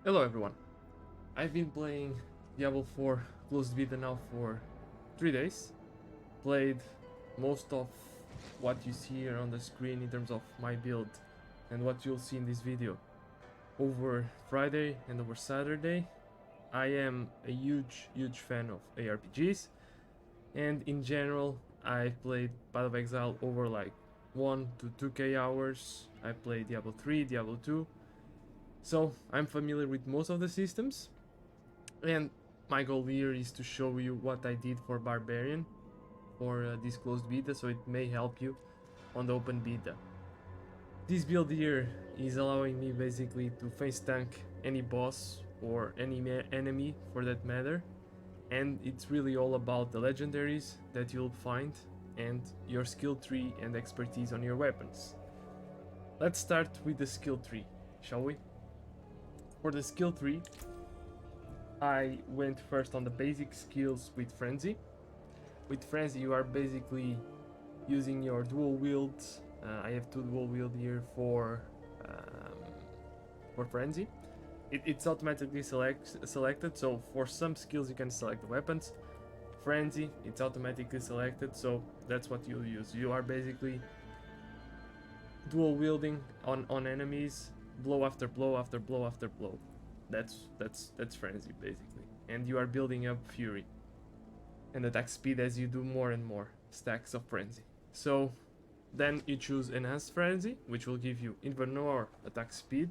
Hello everyone, I've been playing Diablo 4 closed beta now for 3 days. Played most of what you see here on the screen in terms of my build and what you'll see in this video. Over Friday and over Saturday, I am a huge fan of ARPGs, and in general I've played Path of Exile over like 1 to 2k hours. I played Diablo 3, Diablo 2, so I'm familiar with most of the systems. And my goal here is to show you what I did for Barbarian for this closed beta, so it may help you on the open beta. This build here is allowing me basically to face tank any boss or any enemy for that matter, and it's really all about the legendaries that you'll find and your skill tree and expertise on your weapons. Let's start with the skill tree, shall we? For the skill tree, I went first on the basic skills with Frenzy. With Frenzy you are basically using your dual wields. I have two dual wield here for Frenzy. It's automatically selected, so for some skills you can select the weapons. Frenzy, it's automatically selected, so that's what you'll use. You are basically dual wielding on enemies, blow after blow after blow after blow. That's Frenzy basically, and you are building up Fury and attack speed as you do more and more stacks of Frenzy. So then you choose Enhanced Frenzy, which will give you even more attack speed,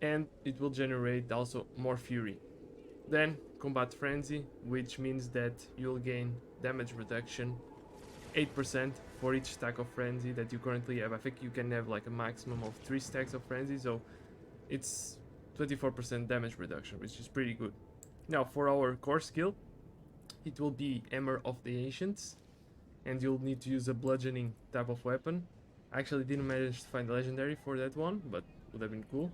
and it will generate also more Fury. Then Combat Frenzy, which means that you'll gain damage reduction 8% for each stack of Frenzy that you currently have. I think you can have like a maximum of 3 stacks of Frenzy, so it's 24% damage reduction, which is pretty good. Now for our core skill, it will be Hammer of the Ancients, and you'll need to use a bludgeoning type of weapon. I actually didn't manage to find a legendary for that one, but would have been cool.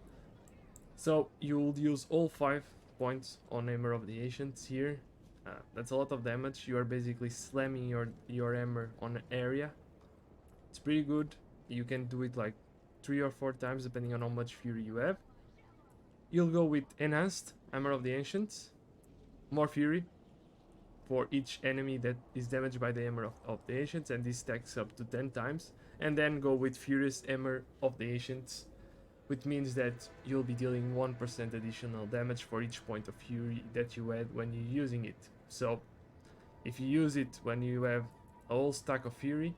So you'll use all 5 points on Hammer of the Ancients here. That's a lot of damage. You are basically slamming your hammer on an area. It's pretty good. You can do it like 3 or 4 times depending on how much Fury you have. You'll go with Enhanced Hammer of the Ancients, more Fury for each enemy that is damaged by the Hammer of the Ancients, and this stacks up to 10 times. And then go with Furious Hammer of the Ancients, which means that you'll be dealing 1% additional damage for each point of Fury that you had when you're using it. So if you use it when you have a whole stack of Fury,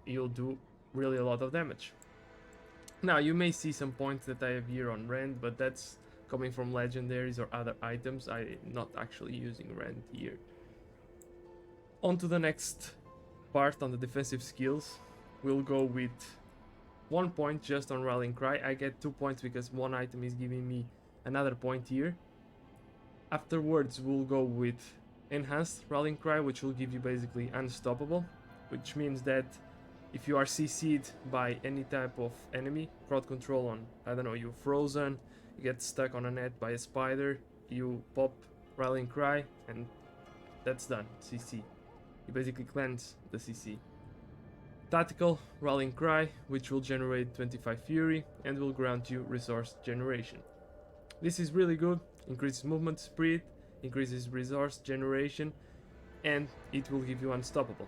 you'll do really a lot of damage. Now you may see some points that I have here on Rend, but that's coming from legendaries or other items. I'm not actually using Rend here. On to the next part on the defensive skills. We'll go with 1 point just on Rallying Cry. I get 2 points because one item is giving me another point here. Afterwards we'll go with Enhanced Rallying Cry, which will give you basically Unstoppable, which means that if you are CC'd by any type of enemy, crowd control on, I don't know, you're frozen, you get stuck on a net by a spider, you pop Rallying Cry, and that's done, CC. You basically cleanse the CC. Tactical Rallying Cry, which will generate 25 Fury and will grant you resource generation. This is really good, increases movement speed, increases resource generation, and it will give you Unstoppable.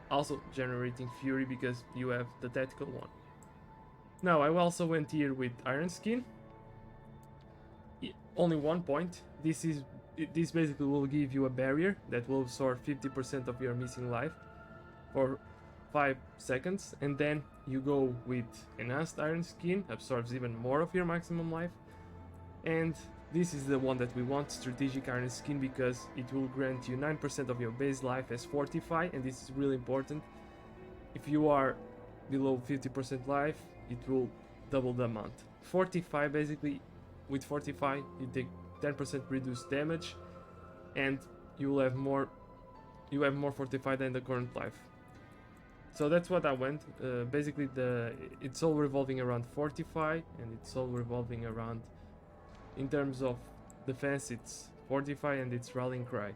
Also generating Fury because you have the tactical one. Now I also went here with Iron Skin. Only 1 point. This basically will give you a barrier that will absorb 50% of your missing life for 5 seconds, and then you go with Enhanced Iron Skin, absorbs even more of your maximum life. And this is the one that we want, Strategic Iron Skin, because it will grant you 9% of your base life as Fortify, and this is really important. If you are below 50% life, it will double the amount. Fortify, basically, with Fortify, you take 10% reduced damage, and you will have more Fortify than the current life. So that's what I went. Basically, it's all revolving around Fortify, and it's all revolving around, in terms of defense, it's Fortify and it's Rallying Cry.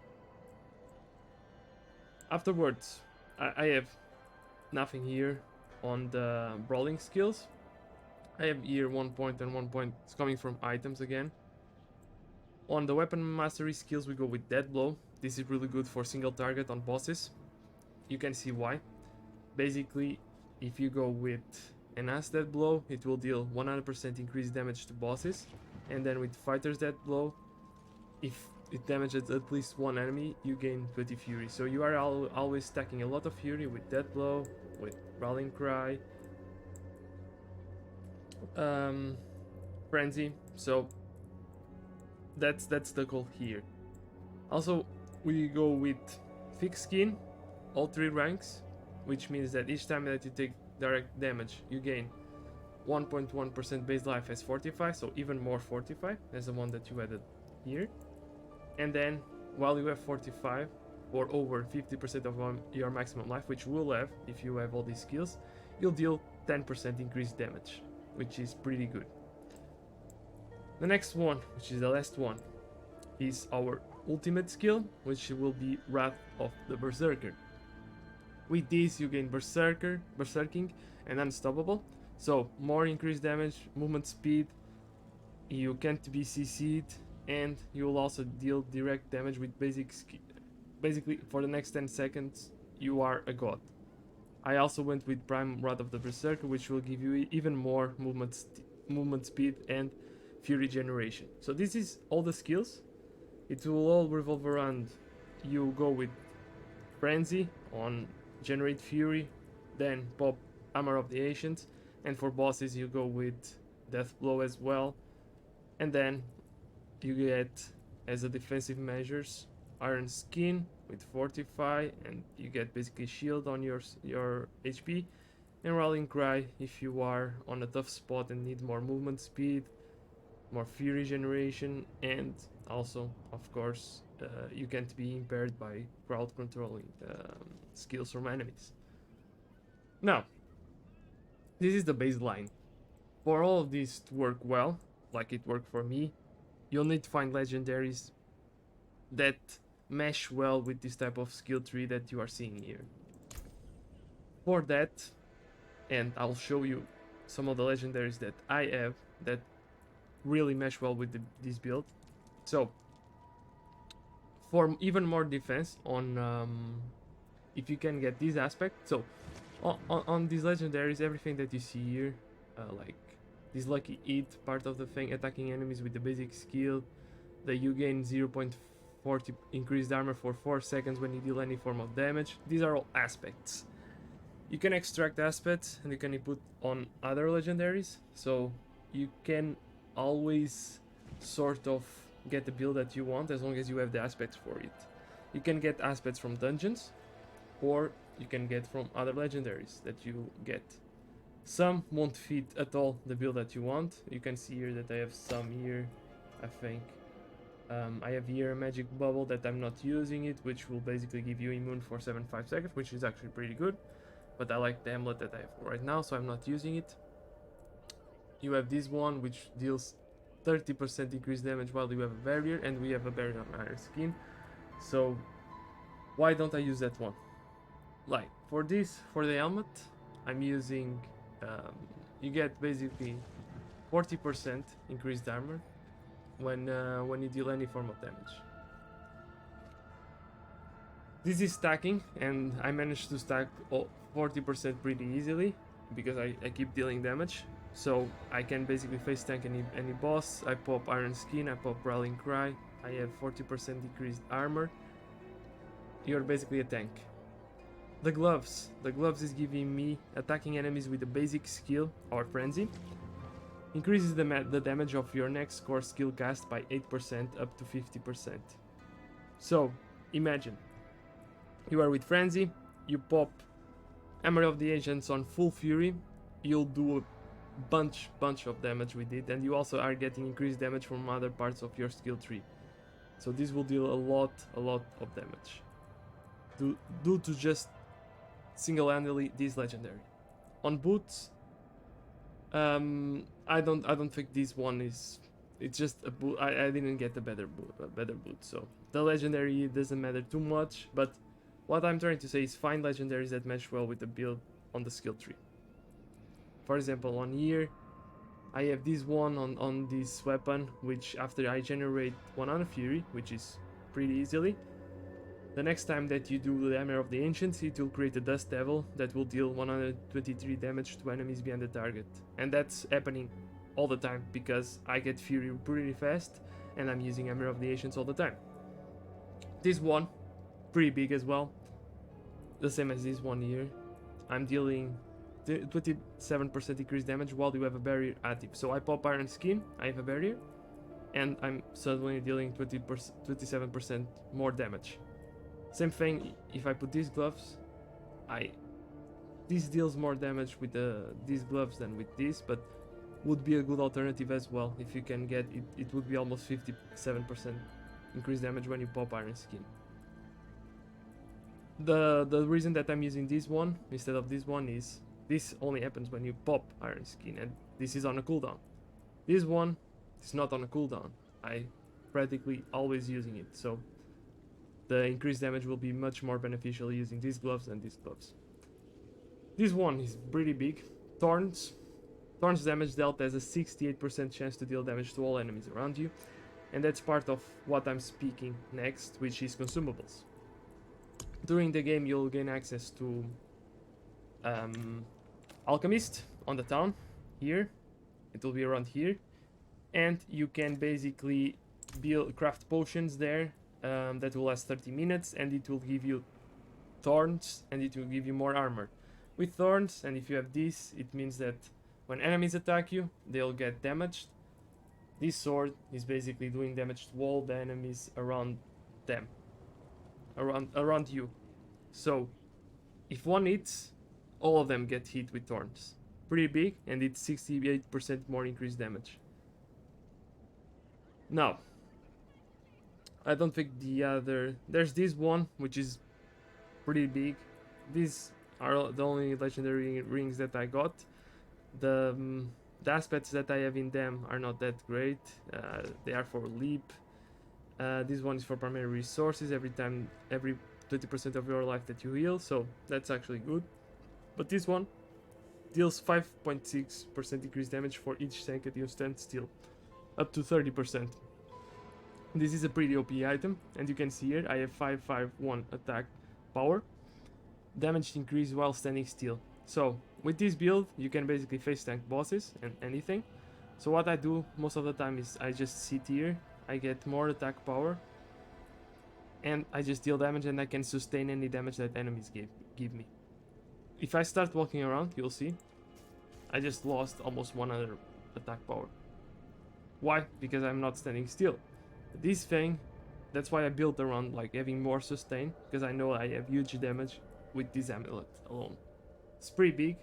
Afterwards, I have nothing here on the brawling skills. I have here 1 point and 1 point. It's coming from items again. On the weapon mastery skills, we go with Dead Blow. This is really good for single target on bosses. You can see why. Basically, if you go with Enhanced Dead Blow, it will deal 100% increased damage to bosses. And then with Fighter's Dead Blow, if it damages at least one enemy, you gain 20 Fury. So you are always stacking a lot of Fury with Dead Blow, with Rallying Cry, Frenzy. So that's the goal here. Also, we go with Thick Skin, all 3 ranks, which means that each time that you take direct damage, you gain 1.1% base life as Fortify, so even more Fortify as the one that you added here. And then, while you have Fortify, or over 50% of your maximum life, which you will have if you have all these skills, you'll deal 10% increased damage, which is pretty good. The next one, which is the last one, is our ultimate skill, which will be Wrath of the Berserker. With this, you gain Berserking, and Unstoppable. So, more increased damage, movement speed, you can't be CC'd, and you will also deal direct damage with basically, for the next 10 seconds, you are a god. I also went with Prime Wrath of the Berserker, which will give you even more movement speed and Fury generation. So this is all the skills. It will all revolve around you go with Frenzy on Generate Fury, then pop Armor of the Ancients, and for bosses you go with Death Blow as well, and then you get, as a defensive measures, Iron Skin with Fortify, and you get basically shield on your HP, and Rallying Cry if you are on a tough spot and need more movement speed, more Fury generation, and also, of course, you can't be impaired by crowd controlling skills from enemies. Now, this is the baseline. For all of this to work well, like it worked for me, you'll need to find legendaries that mesh well with this type of skill tree that you are seeing here. For that, and I'll show you some of the legendaries that I have that really mesh well with this build. So, for even more defense on if you can get this aspect, so on these legendaries, everything that you see here, like this lucky hit part of the thing, attacking enemies with the basic skill, that you gain 0.40 increased armor for 4 seconds when you deal any form of damage. These are all aspects. You can extract aspects and you can put on other legendaries, so you can always sort of get the build that you want as long as you have the aspects for it. You can get aspects from dungeons, or you can get from other legendaries that you get. Some won't fit at all the build that you want. You can see here that I have some here, I think. I have here a magic bubble that I'm not using it, which will basically give you immune for 7-5 seconds, which is actually pretty good. But I like the amulet that I have right now, so I'm not using it. You have this one, which deals 30% increased damage while you have a barrier, and we have a barrier on Iron Skin. So why don't I use that one? Like, for this, for the helmet, I'm using, you get basically 40% increased armor when you deal any form of damage. This is stacking, and I managed to stack 40% pretty easily because I keep dealing damage. So I can basically face tank any boss. I pop Iron Skin, I pop Rallying Cry, I have 40% decreased armor. You're basically a tank. The gloves is giving me attacking enemies with a basic skill or frenzy. Increases the damage of your next core skill cast by 8% up to 50%. So imagine you are with frenzy, you pop Hammer of the Ancients on full fury, you'll do a bunch of damage with it, and you also are getting increased damage from other parts of your skill tree. So this will deal a lot of damage due to just single-handedly this legendary. On boots, I don't think this one is. It's just a boot. I didn't get a better boot, so the legendary doesn't matter too much. But what I'm trying to say is find legendaries that match well with the build on the skill tree. For example, on here, I have this one on this weapon, which after I generate 100 fury, which is pretty easily, the next time that you do the Hammer of the Ancients, it will create a Dust Devil that will deal 123 damage to enemies behind the target. And that's happening all the time because I get fury pretty fast and I'm using Hammer of the Ancients all the time. This one, pretty big as well, the same as this one here. I'm dealing 27% increased damage while you have a barrier active. So I pop Iron Skin, I have a barrier, and I'm suddenly dealing 27% more damage. Same thing if I put these gloves. This deals more damage with these gloves than with this, but would be a good alternative as well. If you can get it, it would be almost 57% increased damage when you pop Iron Skin. The reason that I'm using this one instead of this one is this only happens when you pop Iron Skin, and this is on a cooldown. This one is not on a cooldown. I practically always using it, so the increased damage will be much more beneficial using these gloves than these gloves. This one is pretty big. Thorns. Thorns damage dealt has a 68% chance to deal damage to all enemies around you, and that's part of what I'm speaking next, which is Consumables. During the game you'll gain access to Alchemist on the town, here. It will be around here, and you can basically craft potions there that will last 30 minutes, and it will give you thorns and it will give you more armor. With thorns, and if you have this, it means that when enemies attack you, they'll get damaged. This sword is basically doing damage to all the enemies around them, around you. So if one hits, all of them get hit with thorns. Pretty big, and it's 68% more increased damage. Now, I don't think there's this one which is pretty big. These are the only legendary rings that I got. The aspects that I have in them are not that great. They are for leap. This one is for primary resources. Every 20% of your life that you heal, so that's actually good. But this one deals 5.6% increased damage for each second you stand still, up to 30%. This is a pretty OP item, and you can see here I have 551 attack power, damage increase while standing still. So with this build you can basically face tank bosses and anything. So what I do most of the time is I just sit here, I get more attack power, and I just deal damage, and I can sustain any damage that enemies give me. If I start walking around, you'll see I just lost almost 100 attack power. Why? Because I'm not standing still. This thing, that's why I built around like having more sustain, because I know I have huge damage with this amulet alone. It's pretty big.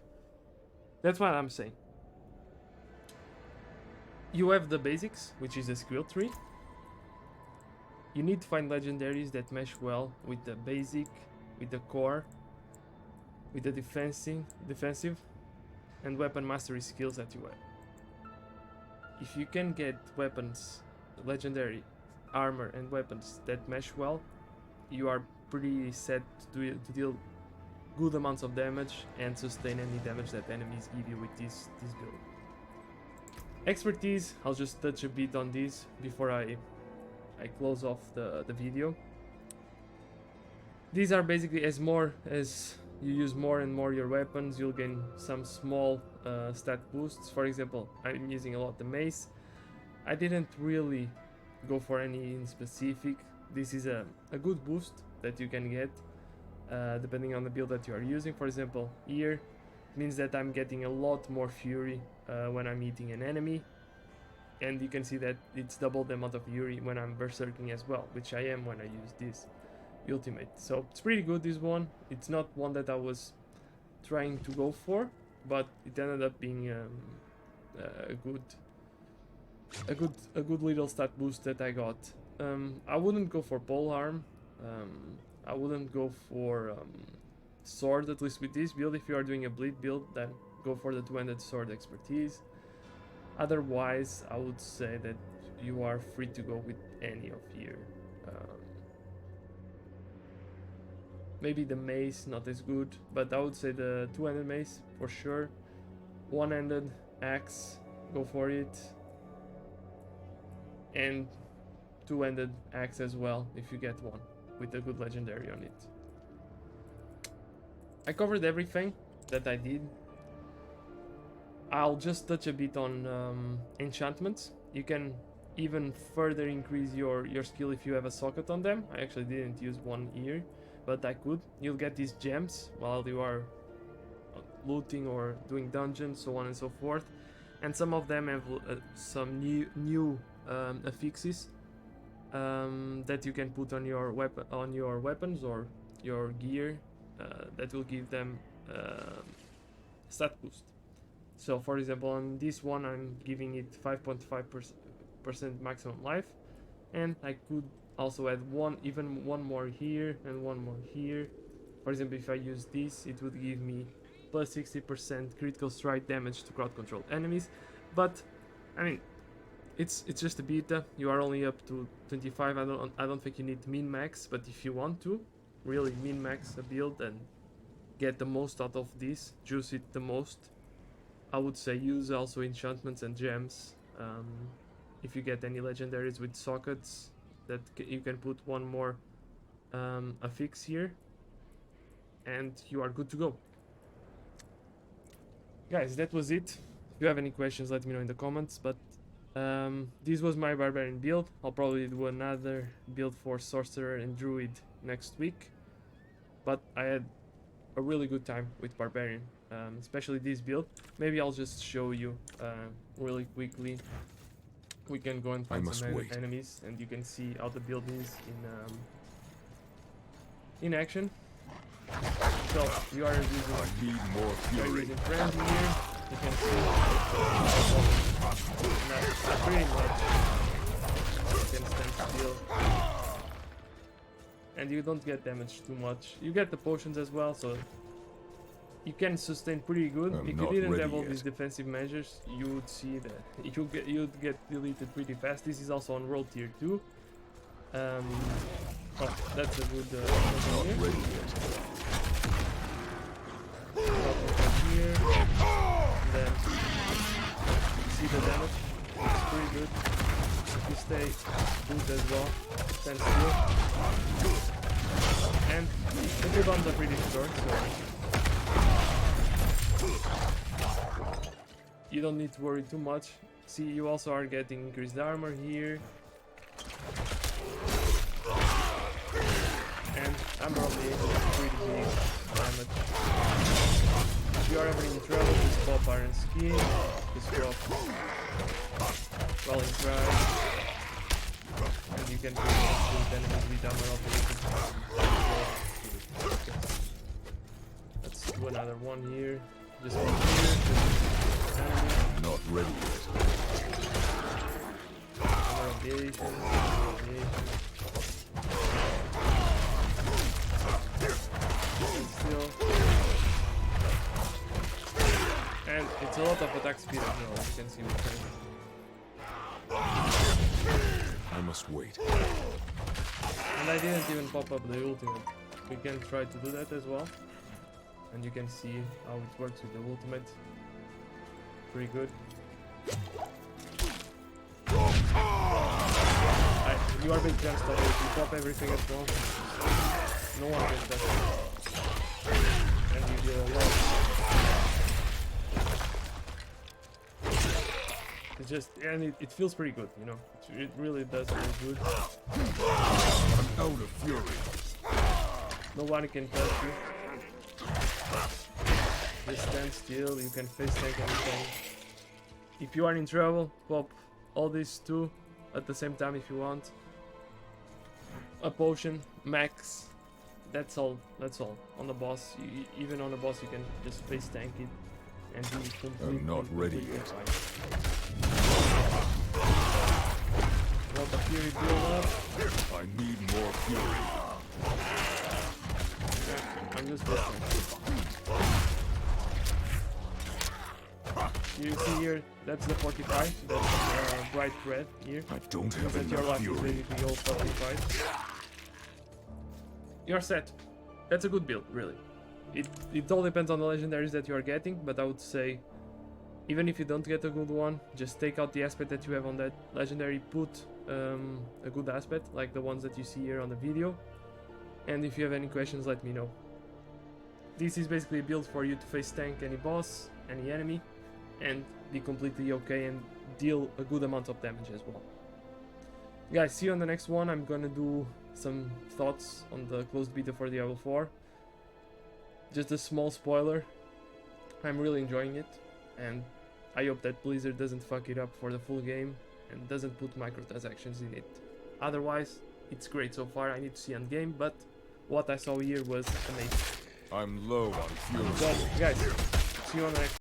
That's what I'm saying. You have the basics, which is the skill tree. You need to find legendaries that mesh well with the basic, with the core, with the defensive and weapon mastery skills that you have. If you can get weapons, legendary armor and weapons that mesh well, you are pretty set to deal good amounts of damage and sustain any damage that enemies give you with this build. Expertise, I'll just touch a bit on this before I close off the video. These are basically as you use more and more your weapons, you'll gain some small stat boosts. For example, I'm using a lot the mace. I didn't really go for any in specific. This is a good boost that you can get depending on the build that you are using. For example, here it means that I'm getting a lot more fury when I'm hitting an enemy, and you can see that it's double the amount of fury when I'm berserking as well, which I am when I use this ultimate. So it's pretty good, this one. It's not one that I was trying to go for, but it ended up being a good little stat boost that I got. I wouldn't go for pole arm. I wouldn't go for sword, at least with this build. If you are doing a bleed build, then go for the two-handed sword expertise. Otherwise, I would say that you are free to go with any of your maybe the mace, not as good, but I would say the two-handed mace for sure. One-handed axe go for it. And two-handed axe as well, if you get one, with a good legendary on it. I covered everything that I did. I'll just touch a bit on enchantments. You can even further increase your skill if you have a socket on them. I actually didn't use one here, but I could. You'll get these gems while you are looting or doing dungeons, so on and so forth. And some of them have some new affixes that you can put on your weapons or your gear that will give them stat boost. So for example, on this one I'm giving it 5.5% maximum life, and I could also add one more here and one more here. For example, if I use this, it would give me plus 60% critical strike damage to crowd control enemies. But I mean, it's just a beta. You are only up to 25. I don't think you need min max, but if you want to really min max a build and get the most out of this, juice it the most, I would say use also enchantments and gems. If you get any legendaries with sockets, that you can put one more affix here, and you are good to go. Guys, that was it. If you have any questions, let me know in the comments. But this was my Barbarian build. I'll probably do another build for Sorcerer and Druid next week. But I had a really good time with Barbarian, especially this build. Maybe I'll just show you really quickly. We can go and find some enemies, and you can see how the build is in action. So you are using frenzy here. You can see not pretty much. You can stand still, and you don't get damaged too much. You get the potions as well, so you can sustain pretty good. If you didn't have all these defensive measures, you would see that you'd get deleted pretty fast. This is also on world tier 2. Oh, that's a good not ready yet. Here, and then see the damage. It's pretty good. If you stay good as well, stand still, and the cooldowns are pretty short, so you don't need to worry too much. See, you also are getting increased armor here, and armor on the edge is pretty big damage. If you are ever in trouble, just pop Iron Skin, just drop Rolling Strike, and you can pretty much shoot enemies with armor of the edge. Let's do another one here. Just one here. Not ready yet. Armor of the edge. Still. And it's a lot of attack speed as well, as you can see with frenzy. I must wait. And I didn't even pop up the ultimate. We can try to do that as well. And you can see how it works with the ultimate. Pretty good. You are being jumped up. If you pop everything at once, no one gets that. And you deal a lot. It's just, and it feels pretty good, you know. It really does feel good. I'm out of fury. Nobody can touch you. Just stand still, you can face tank anything. If you are in trouble, pop all these two at the same time if you want. A potion, max. That's all. On the boss, even on the boss you can just face tank it and do it completely. I'm not ready yet. Want the fury build up? I need more fury. I'm just listening. You see here, that's the 45. That's bright red here. I don't have that your enough life is fury. basically all 45. You're set. That's a good build, really. It all depends on the legendaries that you are getting, but I would say Even if you don't get a good one, just take out the aspect that you have on that legendary, put a good aspect, like the ones that you see here on the video. And if you have any questions, let me know. This is basically a build for you to face tank any boss, any enemy, and be completely okay and deal a good amount of damage as well. Guys, see you on the next one. I'm gonna do some thoughts on the closed beta for Diablo 4. Just a small spoiler, I'm really enjoying it, and I hope that Blizzard doesn't fuck it up for the full game and doesn't put microtransactions in it. Otherwise, it's great so far. I need to see on game, but what I saw here was amazing. I'm low on fury. So, guys, see you on the next